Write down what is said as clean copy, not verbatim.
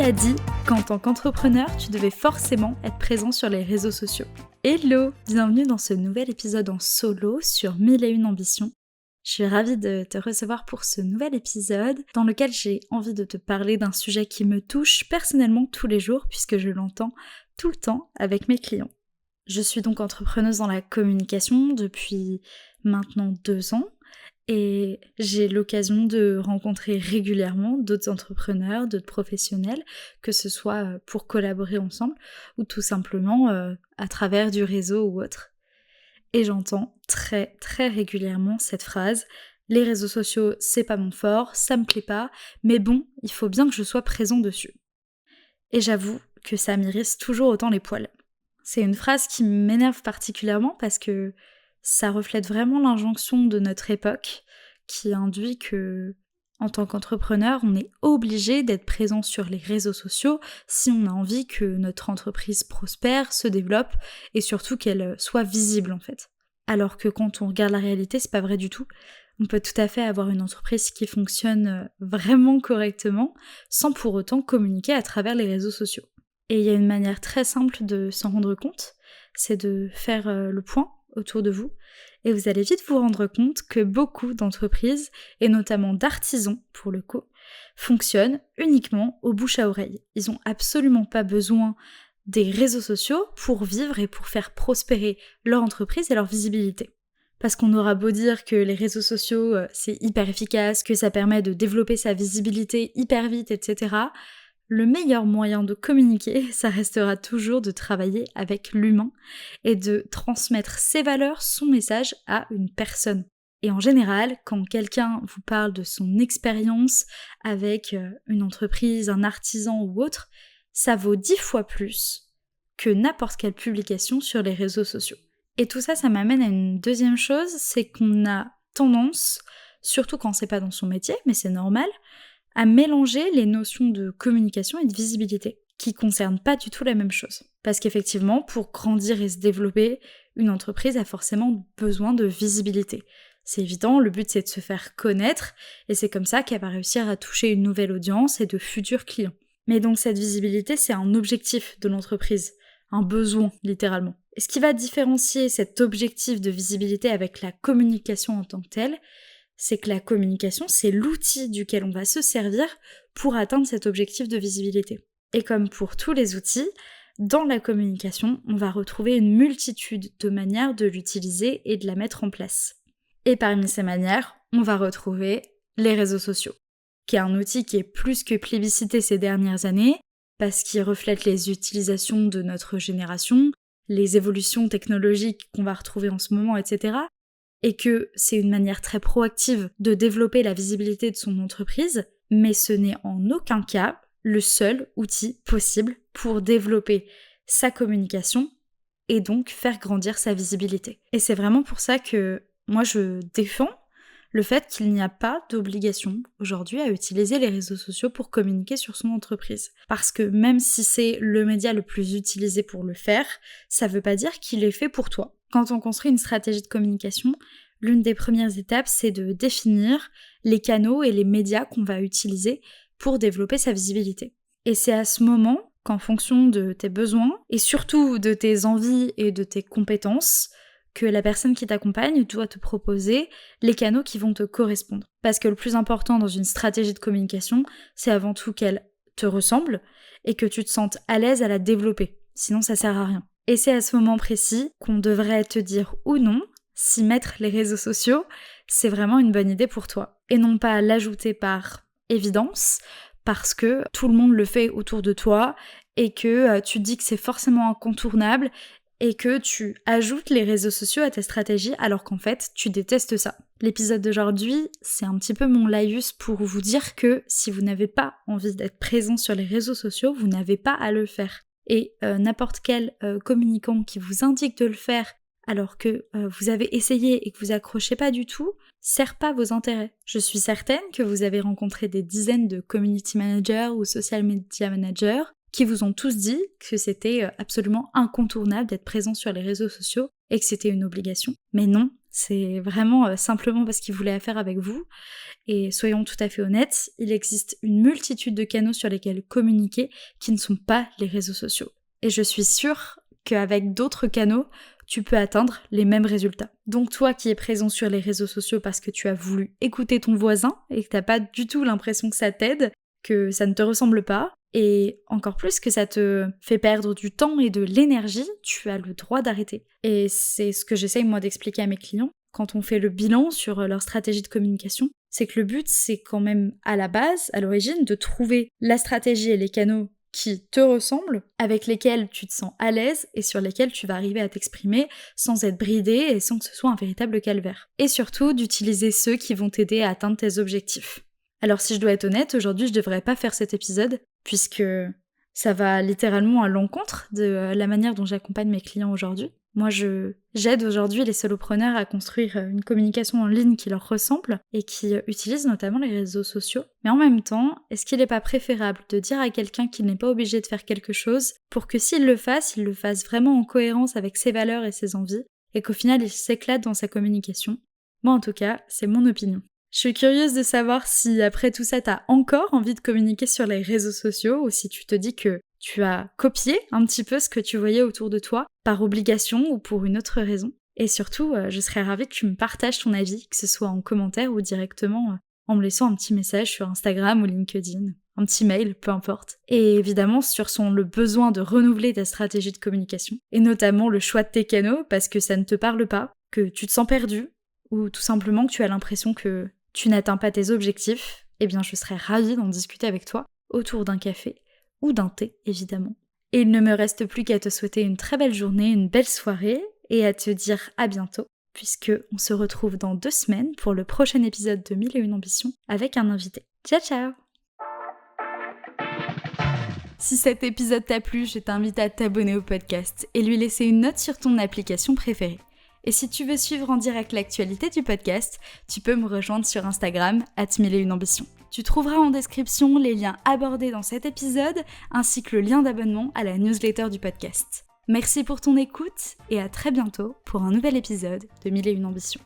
a dit qu'en tant qu'entrepreneur, tu devais forcément être présent sur les réseaux sociaux? Hello! Bienvenue dans ce nouvel épisode en solo sur 1001 ambitions. Je suis ravie de te recevoir pour ce nouvel épisode dans lequel j'ai envie de te parler d'un sujet qui me touche personnellement tous les jours puisque je l'entends tout le temps avec mes clients. Je suis donc entrepreneuse dans la communication depuis maintenant 2 ans. Et j'ai l'occasion de rencontrer régulièrement d'autres entrepreneurs, d'autres professionnels, que ce soit pour collaborer ensemble ou tout simplement à travers du réseau ou autre. Et j'entends très très régulièrement cette phrase « Les réseaux sociaux, c'est pas mon fort, ça me plaît pas, mais bon, il faut bien que je sois présent dessus. » Et j'avoue que ça m'irrisse toujours autant les poils. C'est une phrase qui m'énerve particulièrement parce que ça reflète vraiment l'injonction de notre époque qui induit que, en tant qu'entrepreneur, on est obligé d'être présent sur les réseaux sociaux si on a envie que notre entreprise prospère, se développe et surtout qu'elle soit visible en fait. Alors que quand on regarde la réalité, c'est pas vrai du tout. On peut tout à fait avoir une entreprise qui fonctionne vraiment correctement sans pour autant communiquer à travers les réseaux sociaux. Et il y a une manière très simple de s'en rendre compte, c'est de faire le point autour de vous, et vous allez vite vous rendre compte que beaucoup d'entreprises, et notamment d'artisans pour le coup, fonctionnent uniquement au bouche à oreille. Ils n'ont absolument pas besoin des réseaux sociaux pour vivre et pour faire prospérer leur entreprise et leur visibilité. Parce qu'on aura beau dire que les réseaux sociaux, c'est hyper efficace, que ça permet de développer sa visibilité hyper vite, etc., le meilleur moyen de communiquer, ça restera toujours de travailler avec l'humain et de transmettre ses valeurs, son message à une personne. Et en général, quand quelqu'un vous parle de son expérience avec une entreprise, un artisan ou autre, ça vaut 10 fois plus que n'importe quelle publication sur les réseaux sociaux. Et tout ça, ça m'amène à une deuxième chose, c'est qu'on a tendance, surtout quand c'est pas dans son métier, mais c'est normal, à mélanger les notions de communication et de visibilité, qui concernent pas du tout la même chose. Parce qu'effectivement, pour grandir et se développer, une entreprise a forcément besoin de visibilité. C'est évident, le but c'est de se faire connaître, et c'est comme ça qu'elle va réussir à toucher une nouvelle audience et de futurs clients. Mais donc cette visibilité, c'est un objectif de l'entreprise, un besoin littéralement. Et ce qui va différencier cet objectif de visibilité avec la communication en tant que telle, c'est que la communication, c'est l'outil duquel on va se servir pour atteindre cet objectif de visibilité. Et comme pour tous les outils, dans la communication, on va retrouver une multitude de manières de l'utiliser et de la mettre en place. Et parmi ces manières, on va retrouver les réseaux sociaux, qui est un outil qui est plus que plébiscité ces dernières années, parce qu'il reflète les utilisations de notre génération, les évolutions technologiques qu'on va retrouver en ce moment, etc., et que c'est une manière très proactive de développer la visibilité de son entreprise, mais ce n'est en aucun cas le seul outil possible pour développer sa communication et donc faire grandir sa visibilité. Et c'est vraiment pour ça que moi je défends le fait qu'il n'y a pas d'obligation aujourd'hui à utiliser les réseaux sociaux pour communiquer sur son entreprise. Parce que même si c'est le média le plus utilisé pour le faire, ça veut pas dire qu'il est fait pour toi. Quand on construit une stratégie de communication, l'une des premières étapes, c'est de définir les canaux et les médias qu'on va utiliser pour développer sa visibilité. Et c'est à ce moment qu'en fonction de tes besoins, et surtout de tes envies et de tes compétences, que la personne qui t'accompagne doit te proposer les canaux qui vont te correspondre. Parce que le plus important dans une stratégie de communication, c'est avant tout qu'elle te ressemble et que tu te sentes à l'aise à la développer. Sinon, ça sert à rien. Et c'est à ce moment précis qu'on devrait te dire ou non si mettre les réseaux sociaux, c'est vraiment une bonne idée pour toi. Et non pas l'ajouter par évidence, parce que tout le monde le fait autour de toi et que tu te dis que c'est forcément incontournable et que tu ajoutes les réseaux sociaux à ta stratégie alors qu'en fait, tu détestes ça. L'épisode d'aujourd'hui, c'est un petit peu mon laïus pour vous dire que si vous n'avez pas envie d'être présent sur les réseaux sociaux, vous n'avez pas à le faire. Et n'importe quel communicant qui vous indique de le faire alors que vous avez essayé et que vous accrochez pas du tout, sert pas vos intérêts. Je suis certaine que vous avez rencontré des dizaines de community managers ou social media managers qui vous ont tous dit que c'était absolument incontournable d'être présent sur les réseaux sociaux et que c'était une obligation. Mais non, c'est vraiment simplement parce qu'il voulait affaire avec vous. Et soyons tout à fait honnêtes, il existe une multitude de canaux sur lesquels communiquer qui ne sont pas les réseaux sociaux. Et je suis sûre qu'avec d'autres canaux, tu peux atteindre les mêmes résultats. Donc toi qui es présent sur les réseaux sociaux parce que tu as voulu écouter ton voisin et que t'as pas du tout l'impression que ça t'aide, que ça ne te ressemble pas, et encore plus que ça te fait perdre du temps et de l'énergie, tu as le droit d'arrêter. Et c'est ce que j'essaye moi d'expliquer à mes clients quand on fait le bilan sur leur stratégie de communication, c'est que le but c'est quand même à la base, à l'origine, de trouver la stratégie et les canaux qui te ressemblent, avec lesquels tu te sens à l'aise et sur lesquels tu vas arriver à t'exprimer sans être bridé et sans que ce soit un véritable calvaire. Et surtout d'utiliser ceux qui vont t'aider à atteindre tes objectifs. Alors si je dois être honnête, aujourd'hui je devrais pas faire cet épisode, puisque ça va littéralement à l'encontre de la manière dont j'accompagne mes clients aujourd'hui. Moi, j'aide aujourd'hui les solopreneurs à construire une communication en ligne qui leur ressemble et qui utilise notamment les réseaux sociaux. Mais en même temps, est-ce qu'il n'est pas préférable de dire à quelqu'un qu'il n'est pas obligé de faire quelque chose pour que s'il le fasse, il le fasse vraiment en cohérence avec ses valeurs et ses envies et qu'au final, il s'éclate dans sa communication? Moi, en tout cas, c'est mon opinion. Je suis curieuse de savoir si après tout ça, t'as encore envie de communiquer sur les réseaux sociaux ou si tu te dis que tu as copié un petit peu ce que tu voyais autour de toi, par obligation ou pour une autre raison. Et surtout, je serais ravie que tu me partages ton avis, que ce soit en commentaire ou directement en me laissant un petit message sur Instagram ou LinkedIn, un petit mail, peu importe. Et évidemment sur le besoin de renouveler ta stratégie de communication, et notamment le choix de tes canaux parce que ça ne te parle pas, que tu te sens perdu, ou tout simplement que tu as l'impression que tu n'atteins pas tes objectifs, eh bien je serais ravie d'en discuter avec toi autour d'un café ou d'un thé, évidemment. Et il ne me reste plus qu'à te souhaiter une très belle journée, une belle soirée, et à te dire à bientôt, puisque on se retrouve dans 2 semaines pour le prochain épisode de 1001 ambitions avec un invité. Ciao ciao! Si cet épisode t'a plu, je t'invite à t'abonner au podcast et lui laisser une note sur ton application préférée. Et si tu veux suivre en direct l'actualité du podcast, tu peux me rejoindre sur Instagram @1001ambitions. Tu trouveras en description les liens abordés dans cet épisode, ainsi que le lien d'abonnement à la newsletter du podcast. Merci pour ton écoute et à très bientôt pour un nouvel épisode de 1001 ambitions.